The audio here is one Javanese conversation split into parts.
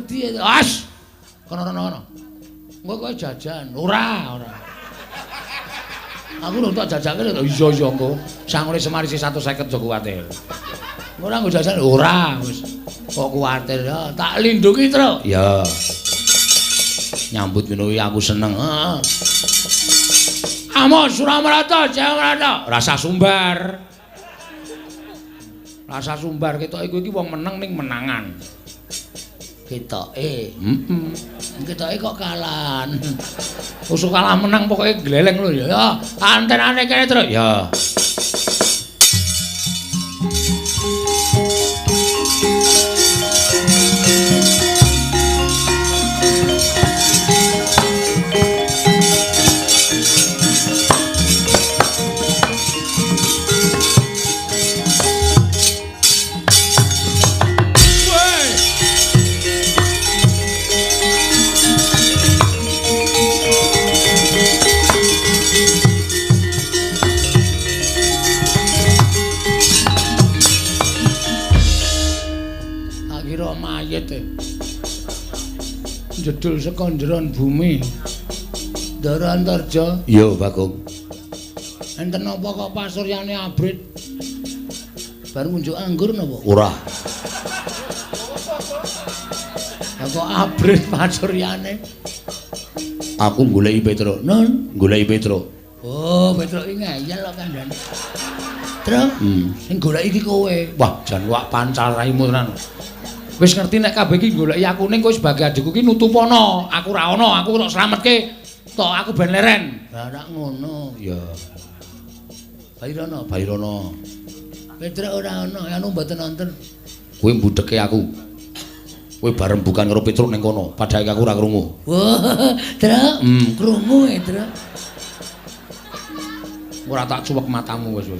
ngerti as kono engko kowe jajan ora aku lho tak jajake lho iya engko sangune Semar isih 150 aja kuwatir ora nggo jajan ora wis kok kuwatir ya tak lindungi Tru ya nyambut ngono aku seneng Amos Suramarata Jayamrata rasa sumbar ketok iku iki wong meneng ning menangan ketoke ketoke kok kalahan usuk kalah menang pokoke gleleng lho ya antenane kene terus ya jedul saka njeron bumi Ndara Antarja iya Bagong enten apa kok pasuryane abrit baru unjuk anggur napa ora kok abrit pasuryane aku goleki Petro non goleki Petro oh Petro iki ngeyel kok kandhane Tru sing goleki iki kowe wah jan wak pancal raimu tenan wis ngerti nek kabeh iki goleki aku ning kowe sebagai adikku iki nutupono aku ra ono aku kok slametke tok aku ben leren lah nek ngono ya Bairono Petra ora ono anu mboten wonten kowe mbudheke aku kowe bareng bukan karo Petruk ning kono padahal aku ora krungu wah Tru krungu Tru ora tak cuwek matamu wis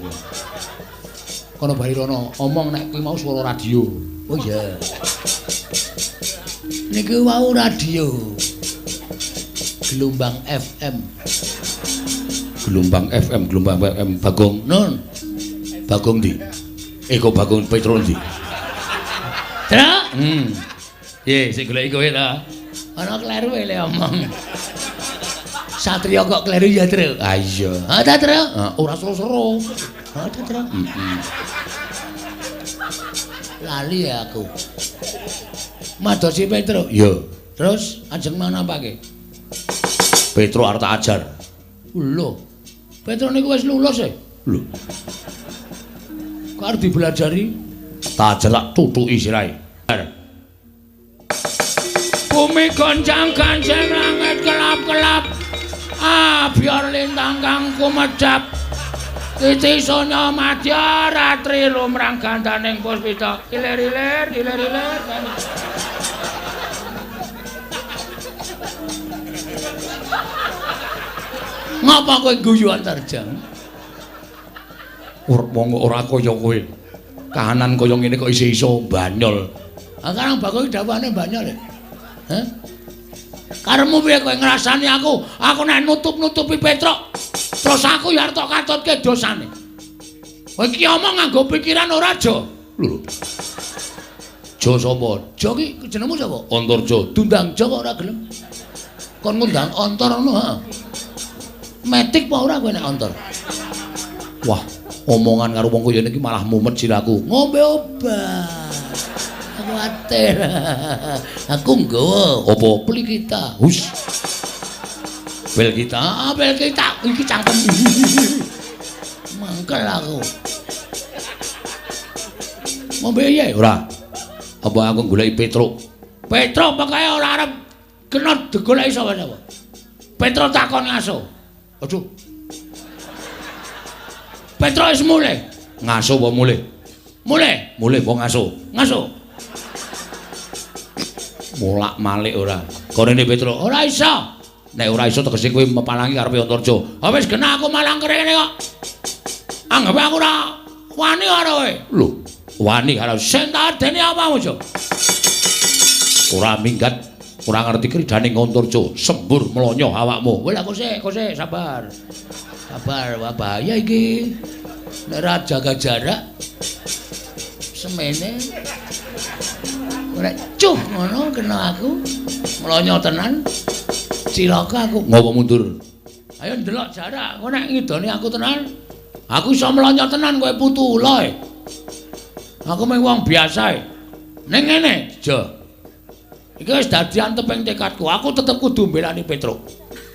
kono Bairono omong nek kuwi mau swara radio oh iya niki wau radio gelombang FM Bagong non Bagong ndi kok Bagong Petro ndi Tru ye sik goleki kowe ta ana kleru le omong Satria kok kleru ya Tru ah iya ta Tru ora sero-sero ta Tru lali ya aku madosi Petro iya terus ajeng mana pake Petro arep tak ajar lho Petro niku wis lulus e lho kok arep dibelajari tak ajar tutuki sirahe bumi goncang ganceng langit kelap-kelap biar lintang kang kumedhap Titi sonya madya ratri lumrang gandaning puspita ilir-ilir ngapa kowe guyu Antarja ora kaya kowe kahanan kaya ngene kok iso banyol karang Bagong dawane banyol heh karemu piye kowe ngrasani aku nek nutup-nutupi Petruk terus aku ya arep katutke dosane. Kowe iki omong nganggo pikiran ora Jo. Lho. Jo sapa? Jo ki jenengmu sapa? Antarja. Dundang Jo kok ora gelem. Kon ngundang Antar ngono ha. Metik apa ora kowe nek Antar? Wah, omongan karo wong kaya iki malah mumet siraku. Ngombe obat. Kuwatir. Aku nggawa apa plikita. Hus. Bel kita iki cangkem mangkel aku ngombe ya ora apa aku goleki Petruk pokoke ora arep kena digoleki sapa-sapa Petruk takon ngaso aduh Petruk wis mulih ngaso apa mulih apa ngaso molak-malik ora konene Petruk ora iso nek ora iso tegese kowe mepalangi karepe Antarja. Ha wis genah aku malang kene kok. Anggep aku ora wani karo kowe. Lho, wani karo sing tak adeni apa aja. Ora minggat, ora ngerti kridaning Antarja, sembur mlonyo awakmu. Wis aku sik, sabar. Sabar, bahaya iki. Nek ora jaga jarak semene Nek cuh ngono kena aku. Mlonyo tenan. Cilaka aku ngopo mundur. Ayo ndelok jarak, kok nek ngidoni aku tenan. Aku iso mlonyo tenan kowe putu ula. Aku mung wong biasa. Ning ngene, Jo. Iki wis dadi anteping tekadku. Aku tetep kudu mbelani Petruk.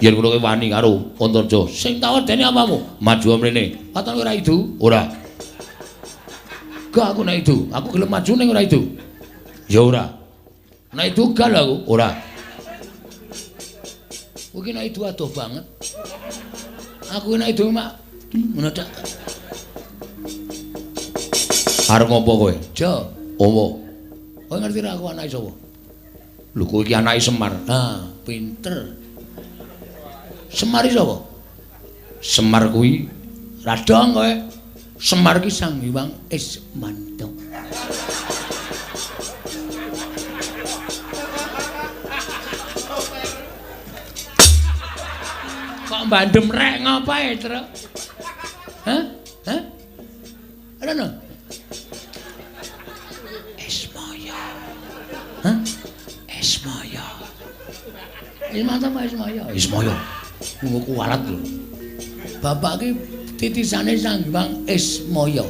Yen ngono kowe wani karo Antarja, sing tak wedeni apamu? Maju mrene. Katon ora idu? Ora. Gak aku nek idu. Aku gelem maju ning ora idu. Ya ora. Nek idu gal aku, ora. Kowe nek idu adoh banget. Aku nek idu mak ngono dak. Arep ngopo kowe? Jo. Opo? Kowe ngerti ra aku anake sapa? Lho kowe iki anake Semar. Nah, pinter. Semar iki sapa? Semar kuwi radong kowe. Semar ki Sang Hyang Ismanta. Kok bandem rek ngapae, Truk? Hah? Hah? Ana? Ismaya. Hah? Ismaya. Ismanta apa Ismaya? Ismaya. Ngono kuwalat lho. Bapak ki titisane Sang Hyang Ismaya.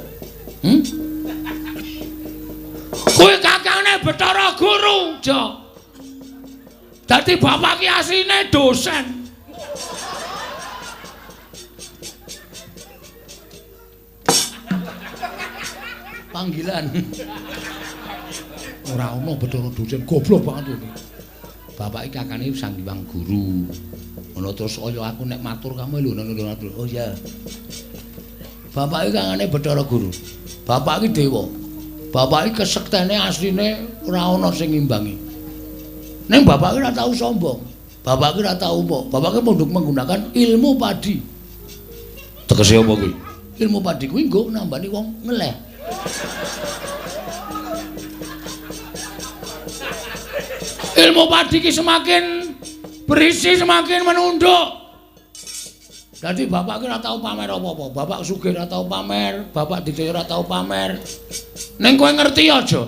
Kowe kakangane Bathara Guru, Jo. Dadi bapak ki asline dosen. Panggilan. Ora ono Bathara dosen, goblok banget iki. Bapak iki kakane Sang Hyang Guru. Ngono terus kaya aku nek matur kamu lho ngono matur. Oh ya. Bapak iki kakane Bathara Guru. Bapak iki dewa. Bapak iki kesektene asline ora ana sing ngimbangi. Ning bapak iki ora tau sombong. Bapak iki ora tau apa. Bapak iki mondok menggunakan ilmu padi. Tegese apa kuwi? Ilmu padi kuwi nggo nambani wong ngeleh. Ilmu padi ki semakin berisi semakin menunduk. Dadi bapak ki ora tau pamer apa-apa. Bapak sugih ora tau pamer, bapak dite ora tau pamer. Ning kowe ngerti aja.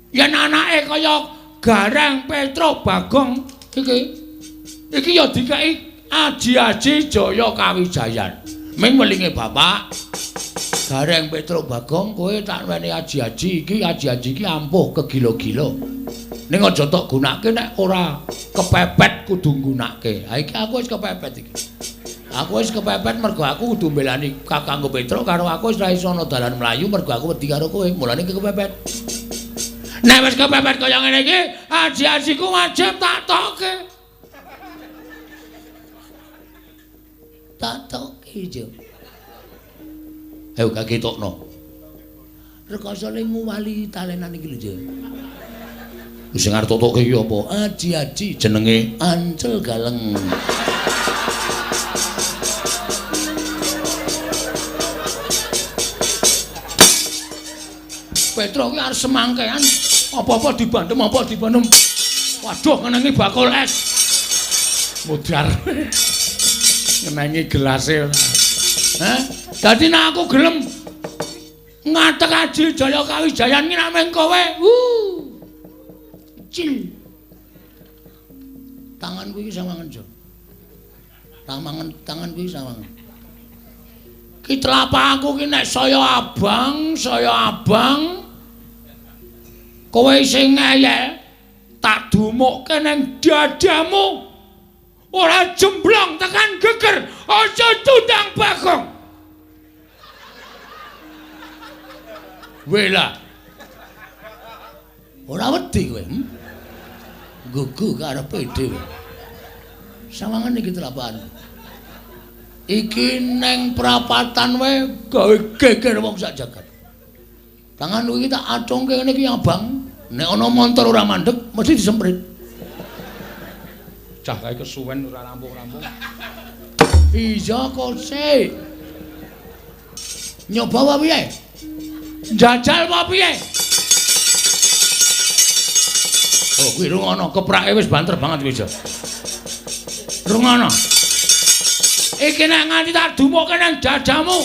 Yen anake kaya Gareng Petruk Bagong iki ya dikeki aji-aji Jaya Kawijayan. Ming welinge bapak Gareng Petruk Bagong kowe tak wene aji-aji iki ampuh kegilo-gilo. Ning aja tok gunake nek ora kepepet kudu nggunake. Ha iki aku wis kepepet iki. Aku wis kepepet mergo aku kudu mbelani Kakangku Petruk karo aku wis ra iso ana dalan mlayu mergo aku wedi karo kowe. Mulane kepepet. Nek wis kepepet kaya ngene iki, aji-ajiku wajib tak tokke. Tak tokke, Jo. Ayo kaketokno. Rekoso lemu wali talenan iki lho, Jo. Sing arep totokke iki apa? Aji-aji jenenge Ancel Galeng. Petruk ki arep semangkean, apa-apa dibandem, apa dibandem. Waduh, ngenengi bakul es. Mudar. Ngenengi gelase ora. Hah? Dadi nek aku gelem ngatek aji Jaya Kawijayan ki namung kowe. Cil. Tanganku iki sawangen, Jo. Tanganku iki sawangen. Ki tlapakku ki nek saya abang, kowe sing ngeyel tak dumukke ning dadamu. Ora jemblong tekan geger, aja tundang Bagong. Wela. Ora wedi kowe. Gugu karepe dhewe. Sawangen iki telapan. Iki neng prapatan wae gawe geger wong sak jagat. Tangan iki tak acungke ngene iki abang. Nek ana montor ora mandeg mesti disemprit. Cah kae kesuwen ora rampung-rampung. Iya kok sik. Nyoba apa piye? Njajal apa piye? Oh, kuwi rungono, keprake wis banter banget kuwi, Jo. Rungono. Iki nek nganti tak dumukke nang dadamu,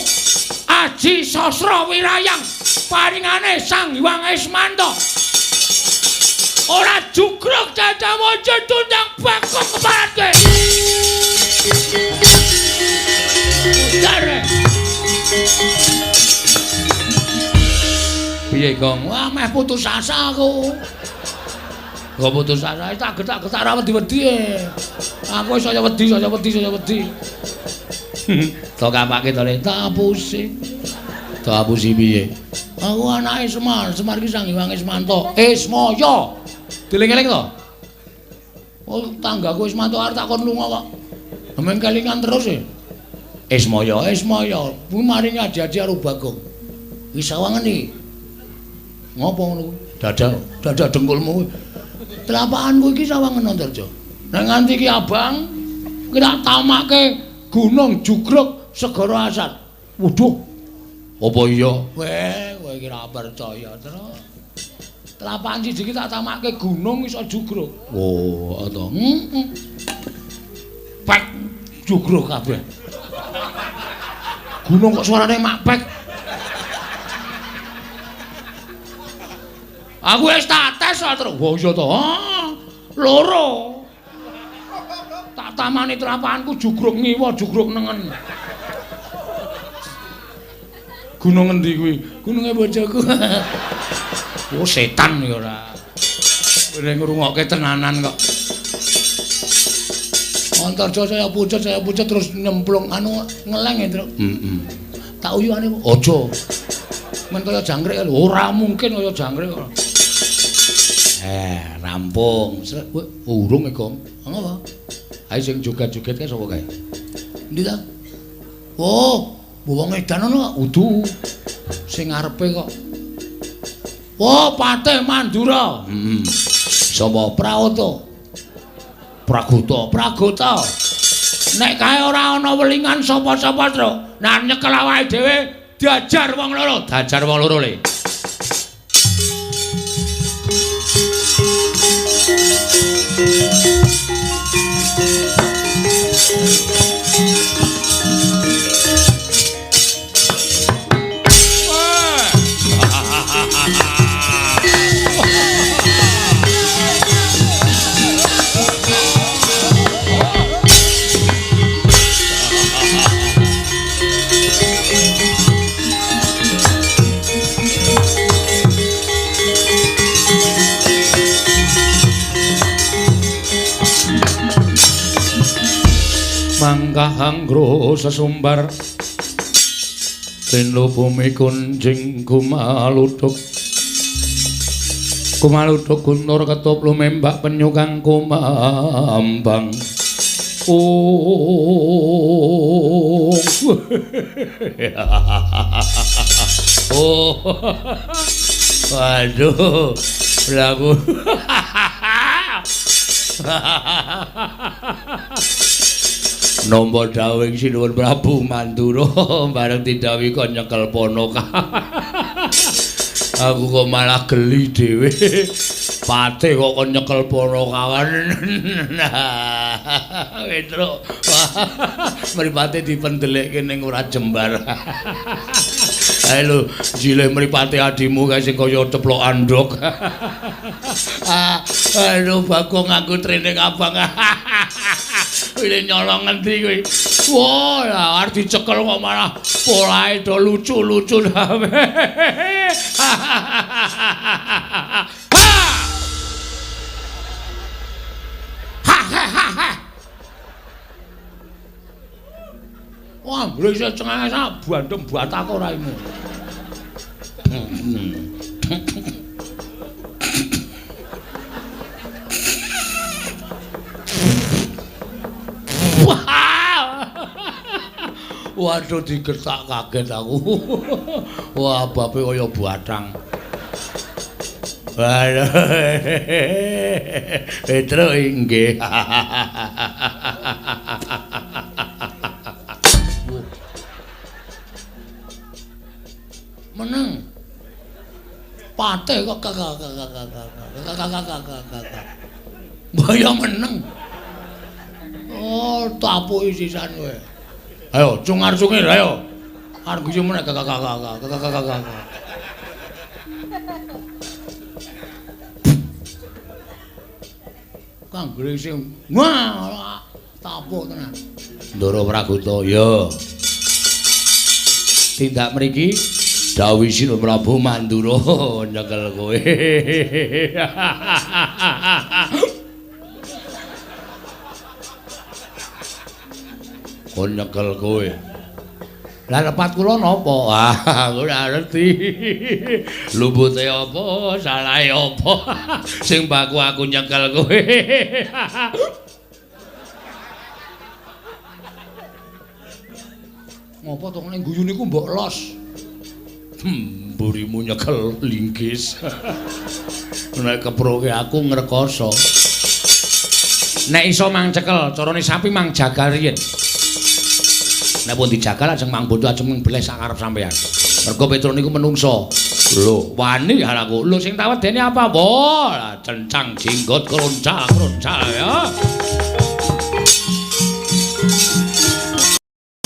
Aji Sasra Wirayang paringane Sang Hyang Ismanta. ora jugruk Candamaja tundang Bagong keparat kowe. Jare. Piye, Gong? Wah, meh putus asa aku. Kok putus asa tak getak-getak ra wedi-wedi. Aku wis saya wedi. Tok kapake to le tapusi. Tapusi piye? Aku anake Semar ki sang Hyang Ismanto. Ismaya. Dieling-eling to? Oh, tanggaku Ismanto arep takon lunga kok. Men kelingan terus e. Ismaya. Kuwi mari ngaji-aji karo Bagong. Iki sawangen iki. Ngopo ngono kuwi? Dada dengkulmu. Telapakanku iki sawangen Antarja. Nek nganti iki abang ki tak tamake Gunung Jugruk Segara Asat. Waduh. Apa iya? Kowe iki ra percaya terus. Telapakan siji iki tak tamake gunung iso jugruk. Oh, to. Pek jugruk kabeh. Gunung kok suarane makpek. Aku wis tak tes terus. Oh iya to. Loro. Tak tamani telapakanku jugruk ngiwa, jugruk nengen. Gunung endi kuwi? Gununge bojoku. Oh setan ya ora. Kowe ngrungokke tenanan kok. Antarja saya pucet terus nyemplung anu ngeleng ya, Truk. Tak uyuane aja. Men kaya jangkrik ora mungkin kaya jangkrik kok. Rampung. Urung e, Gong. Ngopo? Ae sing joget-joget kae sapa kae? Endi ta? Oh, wong edan ana udu. Sing ngarepe kok. Oh, Patih Mandura. Sapa Praoto? Pragota. Nek kae ora ana welingan sapa-sapa, Truk. Nah nyekel awake dhewe diajar wong loro. Dajar wong loro le. Mangkahanggro sesumbar tendo bumi kunjing kumaluduk gunur ketup lumembak penyu kang kumambang waduh lagu Nampa dawuh Sinuwun Prabu Mandura bareng didhawuhi kok nyekel Ponoka. Aku kok malah geli dhewe. Patih kok nyekel Ponokawan. Petro. Mripate dipendelekke ning ora jembar. Ayo lho, jile mripate adimu kae sing kaya ceplok andhok. Aduh, Bagong aku trene abang. Ini nyolong ngendi kuwi. Wah, arep dicekel kok malah polahe do lucu-lucu. Wah, blese cengenge bandem batak ora imu. Waduh digertak kaget aku. Wah, bape kaya batang. Waduh. Petro inggih. Meneng. Patih kok Mbaya meneng. Oh, tapuki sisan kowe. Ayo, cungar-cungir, ayo. Arep guyu meneh kang grising. Wah, tapuk tenan. Ndara Pragoto, ya. Tindak mriki dawuh Sinur Prabu Mandura nyekel kowe. Kon nyekel kowe. Lah lepat kula napa? Ah, ora ngerti. Lumpute apa, salahe apa? Sing baku aku nyekel kowe. Ngopo to ning guyu niku mbok los? Mburimu nyekel linggis. Nek keproke aku ngrekoso. Nek iso mang cekel, carane sapi mang jagal riyen. Nek pun dijagal ajeng mang bondo ajeng mbleh sak karep sampean. Mergo Petro niku menungso. Lho, wani aku. Lho sing tawedene apa, Bo? Cencang jenggot kroncal ya.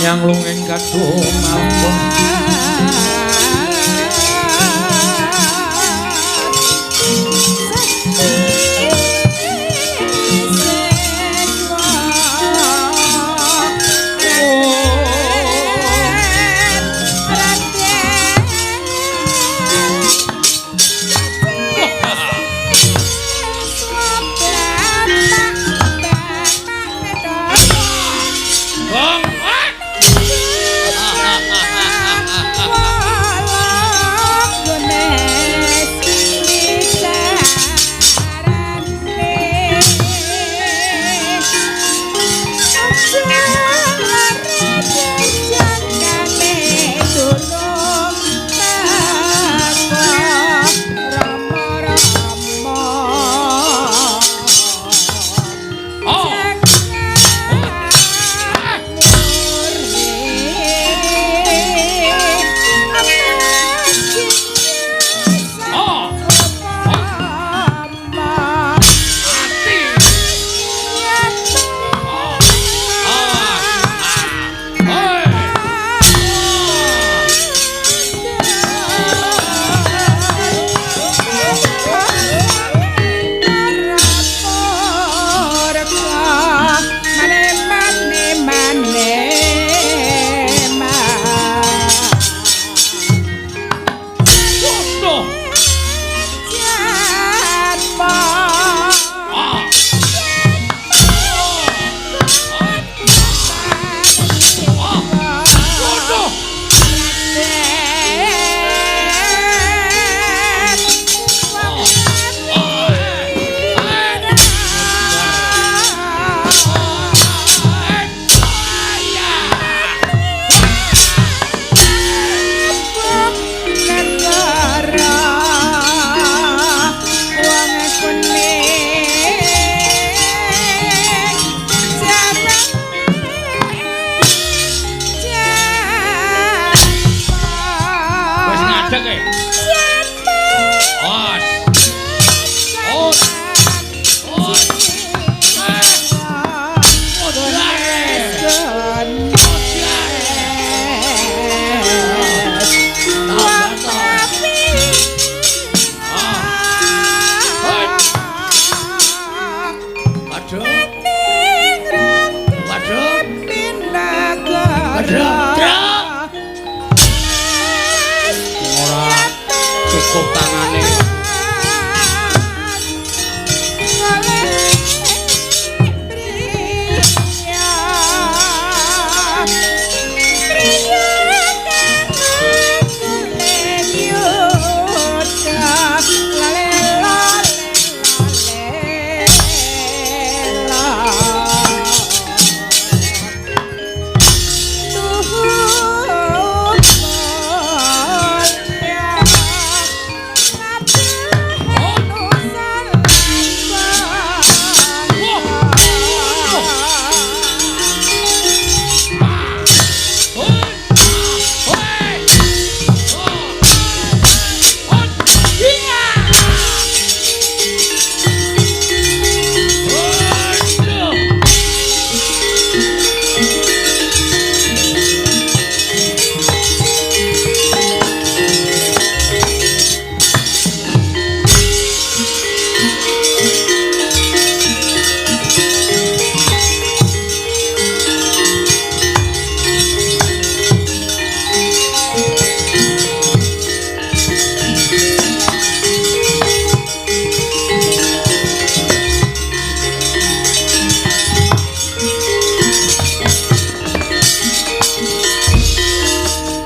Yang lungeng kadung ngambung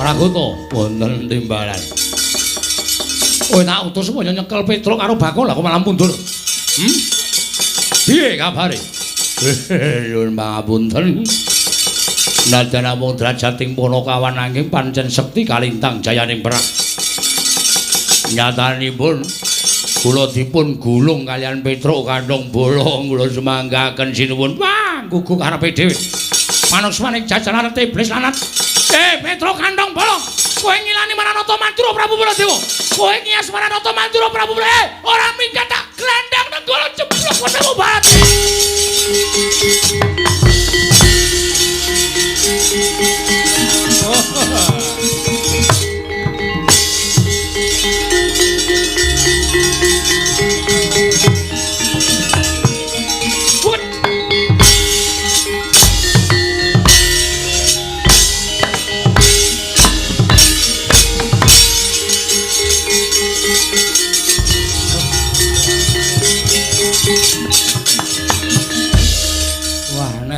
Rakuta wonten timbalan. Kowe tak utus supaya nyekel Petruk karo Bakul, aku malah mundur. Piye kabare? Nyuwun pangapunten. Najan namung drajating Punakawan nanging pancen sekti kalintang jayaning perang. Nyatanipun kula dipun gulung kalian Petruk kandhong bolong kula semanggaken sinuwun. Wah, guguk karepe dhewe. Manusmaning jajaran iblis lanat. Petruk kandhong bolong. Kowe ngilani Maranata Mantura Prabu Baladewa. Kowe ngias Maranata Mantura Prabu Baladewa. Ora minggat tak glendang nenggala jeblok wetemu barat.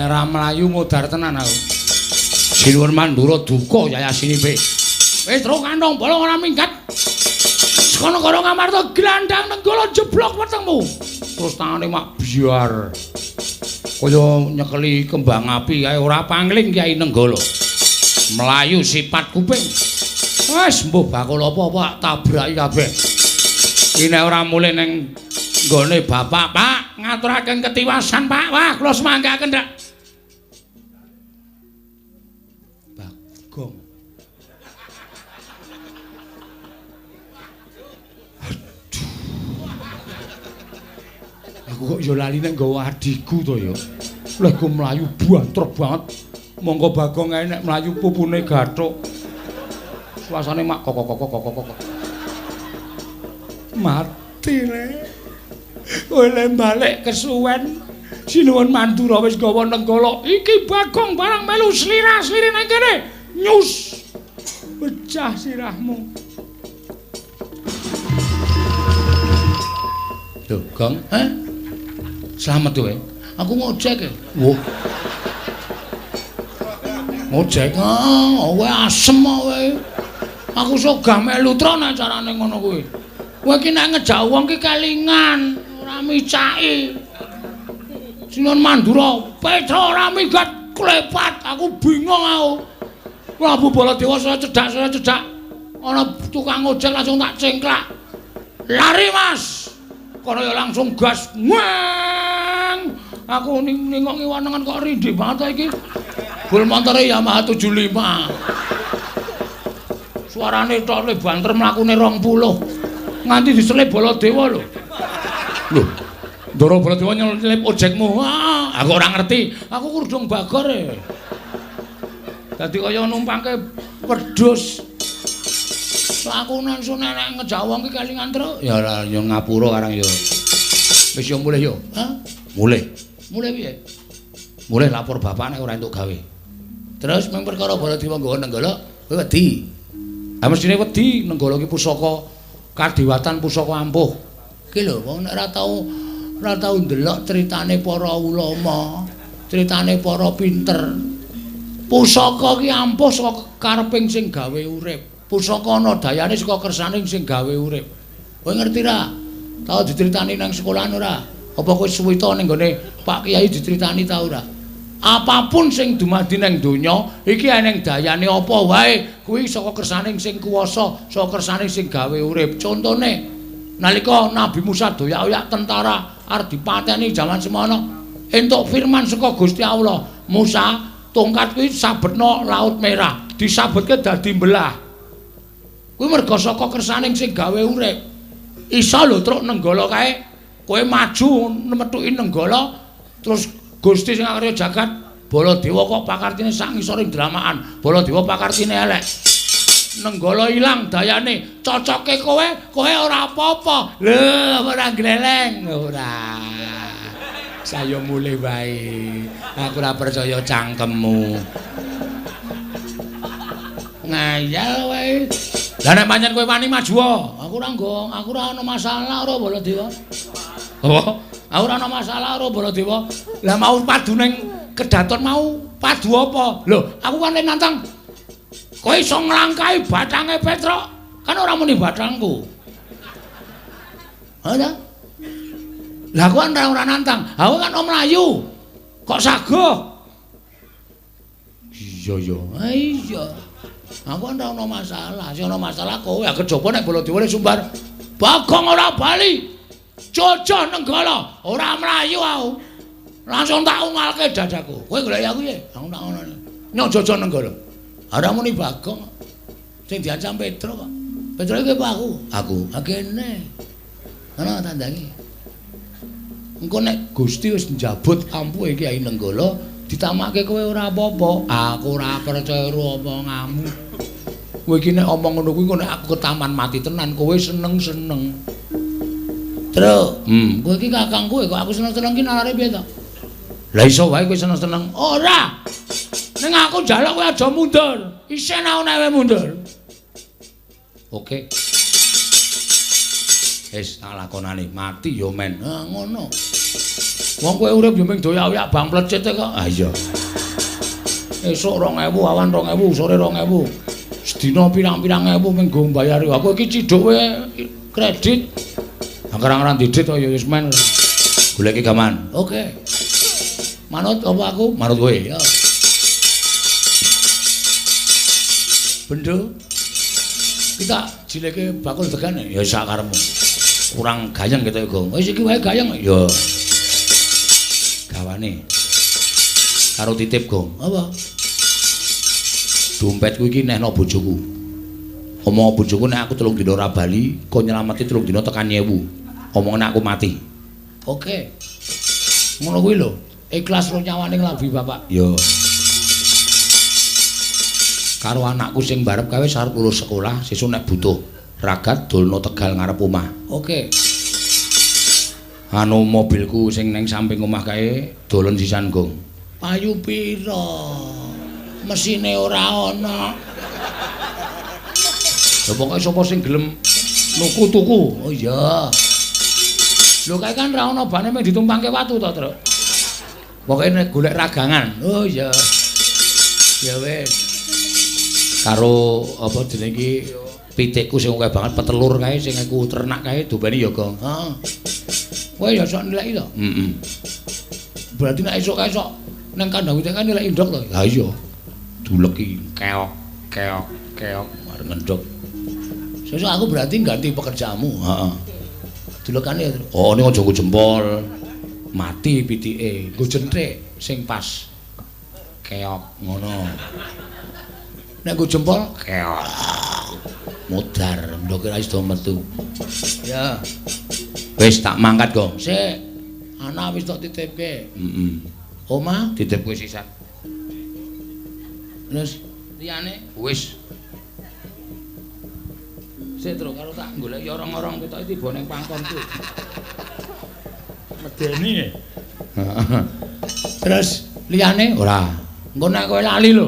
Ora mlayu modar tenan aku. Sinuwun mandura duka yayasinipe. Petruk kandhong bolong ora minggat. Sekono karo Ngamarta glandang nenggala jeblok wetengmu. Terus tangane mak biar. Kaya nyekeli kembang api kae ora pangling Kyai Nenggala. Melayu sipat kuping. Wes mbuh bakul apa-apa tabraki kabeh. Iki nek ora mulih ning nggone bapak, Pak, ngaturaken ketiwasan, Pak. Wah, kula semanggaken, Dak. Bagong. Aduh. Aku kok yo lali nek nggawa adikku to ya. Lha ku mlayu banter banget. Monggo Bagong ae nek mlayu pupune gathuk. Suasane mak kok. Mati le. Kowe le balik kesuwen. Sinuwun Mandura wis gawa nenggala. Iki Bagong barang melu slira-sliri nang kene. Nyus. Pecah sirahmu. Lho, Gong, Slamet kowe. Aku ngojek. Wo. Ngojek. Kowe asem kowe. Aku sok gah melu tro nek carane ngono kuwi. Kowe iki nek ngejak wong ki kelingan, ora micaki. Sinuwun Mandura, Petra ora minggat klepat. Aku bingung aku. Prabu Baladewa saya cedak. Ana tukang ojek langsung tak cengklak. Lari, Mas. Kono ya langsung gas. Wang. Aku ningok ngiwanengan kok rindih banget iki. Bul montore Yamaha 75. Suarane tok le banter mlakune 20. Nganti diselip Baladewa lho. Lho. Ndara Baladewa nyelip ojekmu. Aku ora ngerti. Aku kurdung bagor e. Dadi kaya numpangke wedhus. Aku langsung nek ngejak wong ki kelingan truk. Ya ora yo ngapura karang yo. Wis yo mulih yo. Mulih. Mulih piye? Mulih lapor bapak nek ora entuk gawe. Terus mung perkara Baladewa nggawa nenggala, kowe wedi. Ha mestine wedi nenggala ki pusaka kadewatan pusaka ampuh. Ki lho wong nek ora tau ndelok critane para ulama, critane para pinter. Pusaka ki ampuh saka kareping sing gawe urip. Pusaka ana dayane saka kersaning sing gawe urip. Kowe ngerti ra? Tau dicritani nang sekolahan ora? Apa kowe suwita ning gone Pak Kyai dicritani ta ora? Apapun sing dumadi ning donya iki eneng dayane apa wae kuwi saka kersaning sing kuwasa, saka kersaning sing gawe urip. Contone nalika Nabi Musa doyak-oyak tentara arep dipateni jaman semono entuk firman saka Gusti Allah, Musa, tongkat kuwi sabetno Laut Merah, disabetke dadi mbelah. Kuwi merga saka kersaning sing gawe urip. Isa lho truk nenggala kae, kowe maju metuki nenggala terus Gusti sing ngarya jagat Baladewa kok pakartine sak ngisoring dramaan. Baladewa pakartine elek. Nenggala ilang dayane, cocoke kowe ora apa-apa. Lho, ora gleleng, ora. Saya mulih wae. Aku ora percaya cangkemmu. Ngayal wae. Lah nek pancen kowe wani maju, aku ora ana masalah karo Baladewa. Apa? Aku ora ana masalah karo Baladewa. Lah mau padu ning kedaton mau padu apa? Lho, aku kan nantang Kowe iso nglangkai bathange Petruk, kan ora muni bathangku. Ha ta? Lah kowe ora nantang. Aku kan om Melayu. Kok saguh? Iya ya. Ha iya. Aku ora ono masalah. Sing ono masalah kowe ya kejaba nek Baladewa Sumbar. Bagong ora bali. Jojo Nenggala, ora Melayu aku. Langsung tak ungalke dadaku. Kowe golek aku ya. Aku tak ngono. Nyok Jojo Nenggala. Ora muni Bagong. Sing diancam Petruk kok. Petruk iki aku. Aku. Akene. Ana tandange. Engko nek Gusti wis njabut ampuhe Kyai Nenggala, ditamake kowe ora apa-apa. Aku ora percaya omonganmu. Kowe iki nek omong ngono kuwi engko nek aku ke taman mati tenan, kowe seneng-seneng. Truk, kowe iki kakangku kok aku seneng-seneng ki nalare piye to? Lah iso wae kowe seneng-seneng. Ora. Ning aku njaluk kowe aja mundur. Isen aku nek mundur. Oke. Wis tak lakonane, mati ya men. Ha ngono. Wong kowe urip yo ming doyak-oyak bang plecet kok. Ah iya. Esuk 2000, awan 2000, sore 2000. Sedina pirang-pirang ewu ming go mbayari. Aku iki ciduk kowe kredit. Angker-angkeran didit kok ya wis men. Goleki gaman. Oke. Manut apa aku? Manut kowe. Ya. Bendo. Kita jileke bakul degane ya sak karepmu. Kurang gayeng gitu Gong. Wis iki wae gayeng ya. Gawane. Karo titip Gong. Apa? Dompetku iki nehno bojoku. Omong bojoku nek aku 3 dina ora bali, kok nyelameti 3 dina tekan 1000. Omongane aku mati. Oke. Ngono kuwi lho. Ikhlas ro nyawane nglabi Bapak. Ya. Karo anakku sing barep kae arep lulus sekolah, sesuk nek butuh ragat dolno Tegal ngarep omah. Oke. Anu mobilku sing ning samping omah kae dolen sisan Gong. Payu pira? Mesine ora ana. Lha pokoke sapa sing gelem nuku tuku. Oh iya. Lho kae kan ra ana bane mung ditumpangke watu to, Truk. Pokoke nek golek ragangan. Oh iya. Ya wis. Karo apa jenenge iki pitikku sing akeh banget petelur kae sing aku ternak kae dombane ya, Gong. Heeh. Kowe ya sok nilai to? Heeh. Berarti nek esuk-esuk nang kandang pitik kan nilai ndok to? Ha iya. Duleki keok keok keok arep ngendhok. Sesuk aku berarti ganti pekerjaanmu. Heeh. Dulekane ya. Oh, ning aja nggo jempol. Mati pitike. Nggo jenthik sing pas. Keok ngono. Nek nggo jempol keok. Modar, ndok ora iso metu. Ya. Wis tak mangkat, Gong. Sik. Anak wis tak titipke. Heeh. Omah dititipke sisan. Terus liyane wis. Sik terus karo tak golek orang-orang ketoke tiba ning pangkonku. Medeni ya. Terus liyane ora. Engko nek kowe lali lho.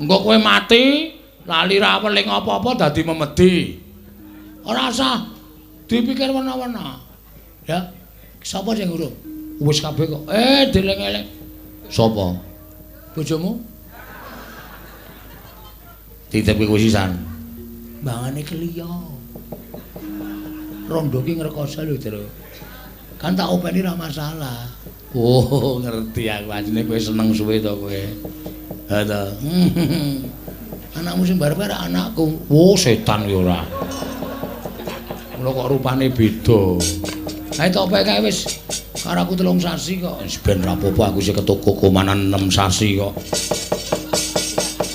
Engko kowe mati, lali ra weling apa-apa dadi memedi. Ora usah dipikir wena-wena. Ya. Sapa sing urung? Wis kabeh kok. Deleng-eleng. Sapa? Bojomu? Titipke kowe sisan. Mbangane kliya. Rondo ki ngrekoso lho, Tru. Kan tak openi ra masalah. Oh, ngerti aku. Ajine kowe seneng suwe to kowe. Ha ta. Anakmu sing barep-barep anakku. Oh, setan ya ora. Mula kok rupane beda. Ae tok pek kae wis karo aku 3 sasi kok. Wis ben ra apa-apa aku sing ketoko komanan 6 sasi kok.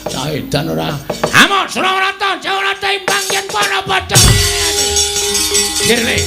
Cah edan ora. Amok Surawarta, Jawata imbang yen pana padha. Dirle.